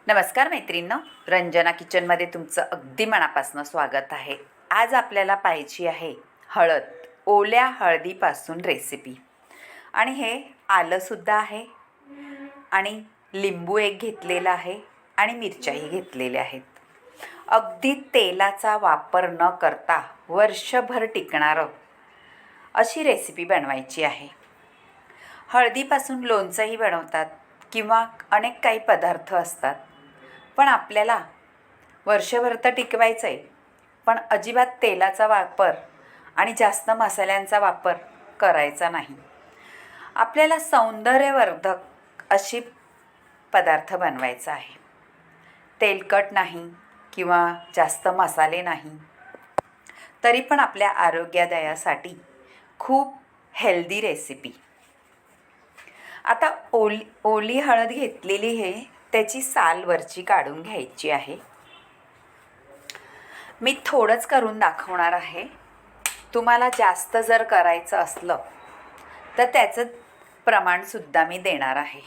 नमस्कार मैत्रिणींनो, रंजना किचनमध्ये तुमचं अगदी मनापासून स्वागत आहे. आज आपल्याला पाहिजे आहे हळद, ओल्या हळदीपासून रेसिपी. आणि हे आलंसुद्धा आहे आणि लिंबू एक घेतलेला आहे आणि मिरच्याही घेतलेल्या आहेत. अगदी तेलाचा वापर न करता वर्षभर टिकणारं अशी रेसिपी बनवायची आहे. हळदीपासून लोणचंही बनवतात किंवा अनेक काही पदार्थ असतात, पण आपल्याला वर्षभर तर टिकवायचं आहे, पण अजिबात तेलाचा वापर आणि जास्त मसाल्यांचा वापर करायचा नाही. आपल्याला सौंदर्यवर्धक अशी पदार्थ बनवायचा आहे. तेलकट नाही किंवा जास्त मसाले नाही, तरी पण आपल्या आरोग्यदायासाठी खूप हेल्दी रेसिपी. आता ओली हळद घेतलेली आहे, त्याची साल वरची काढून घ्यायची आहे. मी थोडंच करून दाखवणार आहे. तुम्हाला जास्त जर करायचं असलं तर त्याचं प्रमाणसुद्धा मी देणार आहे.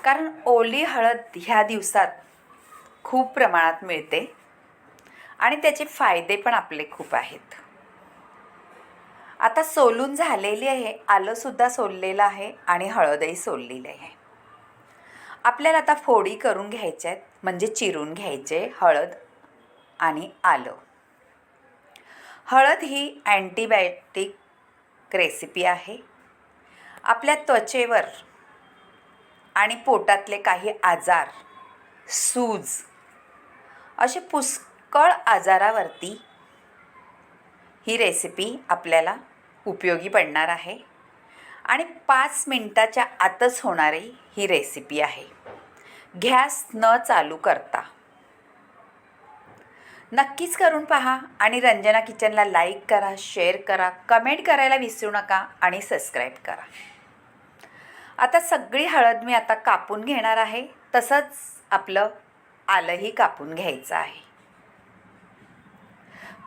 कारण ओली हळद ह्या दिवसात खूप प्रमाणात मिळते आणि त्याचे फायदे पण आपले खूप आहेत. आता सोलून झालेली आहे, आलंसुद्धा सोललेलं आहे आणि हळदही सोललेली आहे. आपल्याला आता फोडी करून घ्यायच्या आहेत, म्हणजे चिरून घ्यायचे हळद आणि आलं. हळद ही अँटीबायोटिक रेसिपी आहे. आपल्या त्वचेवर आणि पोटातले काही आजार, सूज असे पुष्कळ आजारावरती ही रेसिपी आपल्याला उपयोगी पडणार आहे आणि 5 मिनिटाच्या आतच होणारी ही रेसिपी आहे, गॅस न चालू करता. नक्कीच करून पहा आणि रंजना किचनला लाईक करा, शेअर करा, कमेंट करायला विसरू नका आणि सबस्क्राईब करा. आता सगळी हळद मी आता कापून घेणार आहे, तसंच आपलं आलंही कापून घ्यायचं आहे.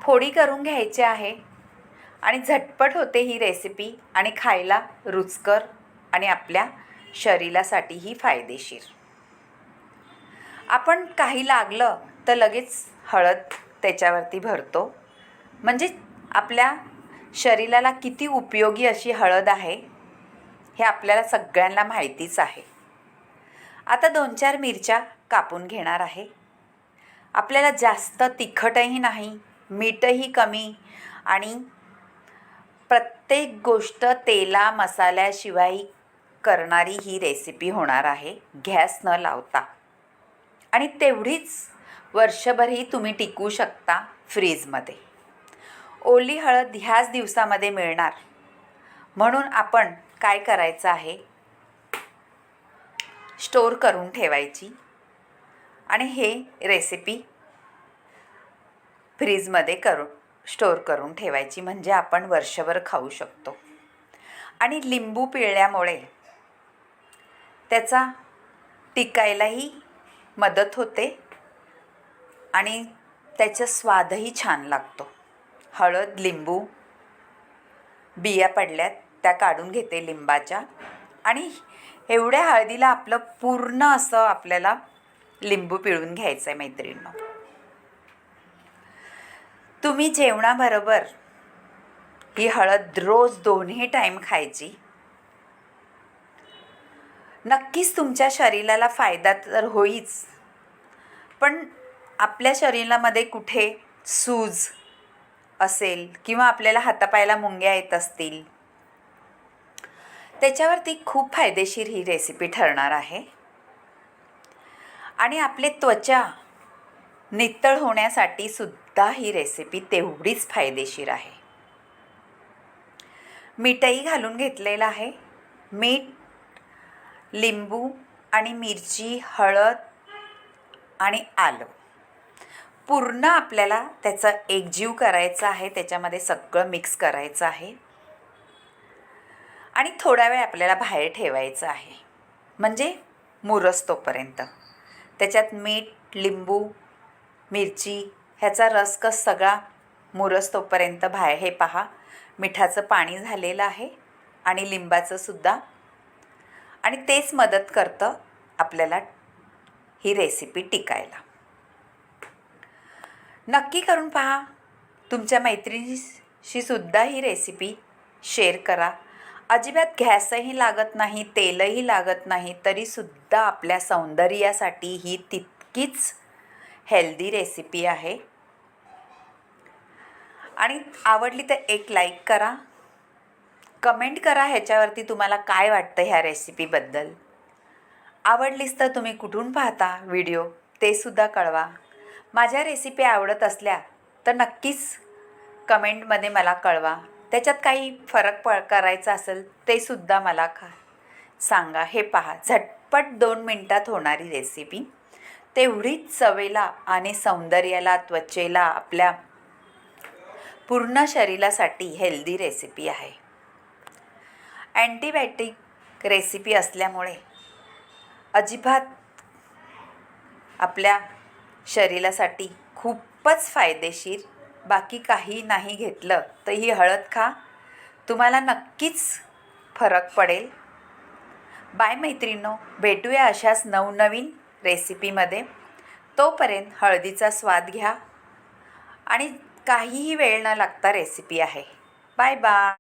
फोडी करून घ्यायचे आहे आणि झटपट होते ही रेसिपी आणि खायला रुचकर आणि आपल्या शरीरासाठीही फायदेशीर. आपण काही लागलं तर लगेच हळद त्याच्यावरती भरतो, म्हणजे आपल्या शरीराला किती उपयोगी अशी हळद आहे हे आपल्याला सगळ्यांना माहितीच आहे. आता 2-4 मिरच्या कापून घेणार आहे. आपल्याला जास्त तिखटही नाही, मीठही कमी आणि प्रत्येक गोष्ट तेला मसाल्याशिवाय करणारी ही रेसिपी होणार आहे, गॅस न लावता. आणि तेवढीच वर्षभरही तुम्ही टिकवू शकता फ्रीजमध्ये. ओली हळद ह्याच दिवसामध्ये मिळणार, म्हणून आपण काय करायचं आहे, स्टोर करून ठेवायची आणि हे रेसिपी फ्रीजमध्ये स्टोर करून ठेवायची, म्हणजे आपण वर्षभर खाऊ शकतो. आणि लिंबू पिळल्यामुळे त्याचा टिकायलाही मदत होते आणि त्याचा स्वादही छान लागतो. हळद, लिंबू, बिया पडल्यात त्या काढून घेते लिंबाच्या आणि एवढ्या हळदीला आपलं पूर्ण असं आपल्याला लिंबू पिळून घ्यायचं आहे. मैत्रिणींनो, तुम्ही जेवणाबरोबर ही हळद रोज 2 टाईम खायची. नक्कीच तुमच्या शरीराला फायदा तर होईच, पण आपल्या शरीरामध्ये कुठे सूज असेल किंवा आपल्याला हातापायाला मुंग्या येत असतील, त्याच्यावरती खूप फायदेशीर ही रेसिपी ठरणार आहे. आणि आपले त्वचा नितळ होण्यासाठी सुद्धा ही रेसिपी तेवढीच फायदेशीर आहे. मीठही घालून घेतलेलं आहे. मीठ, लिंबू आणि मिरची, हळद आणि आलं पूर्ण आपल्याला त्याचा एकजीव करायचा आहे, त्याच्यामध्ये सगळं मिक्स करायचं आहे आणि थोडा वेळ आपल्याला बाहेर ठेवायचं आहे, म्हणजे मुरस्तोपर्यंत. त्याच्यात मीठ, लिंबू, मिरची ह्याचा रसकस सगळा मुरस्तोपर्यंत बाहेर. हे पहा, मिठाचं पाणी झालेलं आहे आणि लिंबाचं सुद्धा, आणि तेच मदत करतं आपल्याला ही रेसिपी टिकायला. नक्की करून पहा. तुमच्या मैत्रिणीशी सुद्धा ही रेसिपी शेअर करा. अजिबात गॅसही लागत नाही, तेलही लागत नाही, तरीसुद्धा आपल्या सौंदर्यासाठी ही तितकीच हेल्दी रेसिपी आहे. आणि आवडली तर एक लाईक करा, कमेंट करा ह्याच्यावरती तुम्हाला काय वाटतं ह्या रेसिपीबद्दल. आवडलीच तर तुम्ही कुठून पाहता व्हिडिओ ते सुद्धा कळवा. माझ्या रेसिपी आवडत असल्या तर नक्कीच कमेंटमध्ये मला कळवा. त्याच्यात काही फरक करायचा असेल ते सुद्धा मला सांगा. हे पहा, झटपट 2 मिनटात होणारी रेसिपी, तेवढीच चवेला आणि सौंदर्याला, त्वचेला, आपल्या पूर्ण शरीरासाठी हेल्दी रेसिपी आहे. अँटीबायोटिक रेसिपी असल्यामुळे अजिबात आपल्या शरीरासाठी खूपच फायदेशीर. बाकी काही नाही घेतलं तर ही हळद खा, तुम्हाला नक्कीच फरक पडेल. बाय मैत्रिणींनो, भेटूया अशाच नवनवीन रेसिपीमध्ये. तोपर्यंत हळदीचा स्वाद घ्या आणि काहीही वेळ न लागता रेसिपी आहे. Bye bye.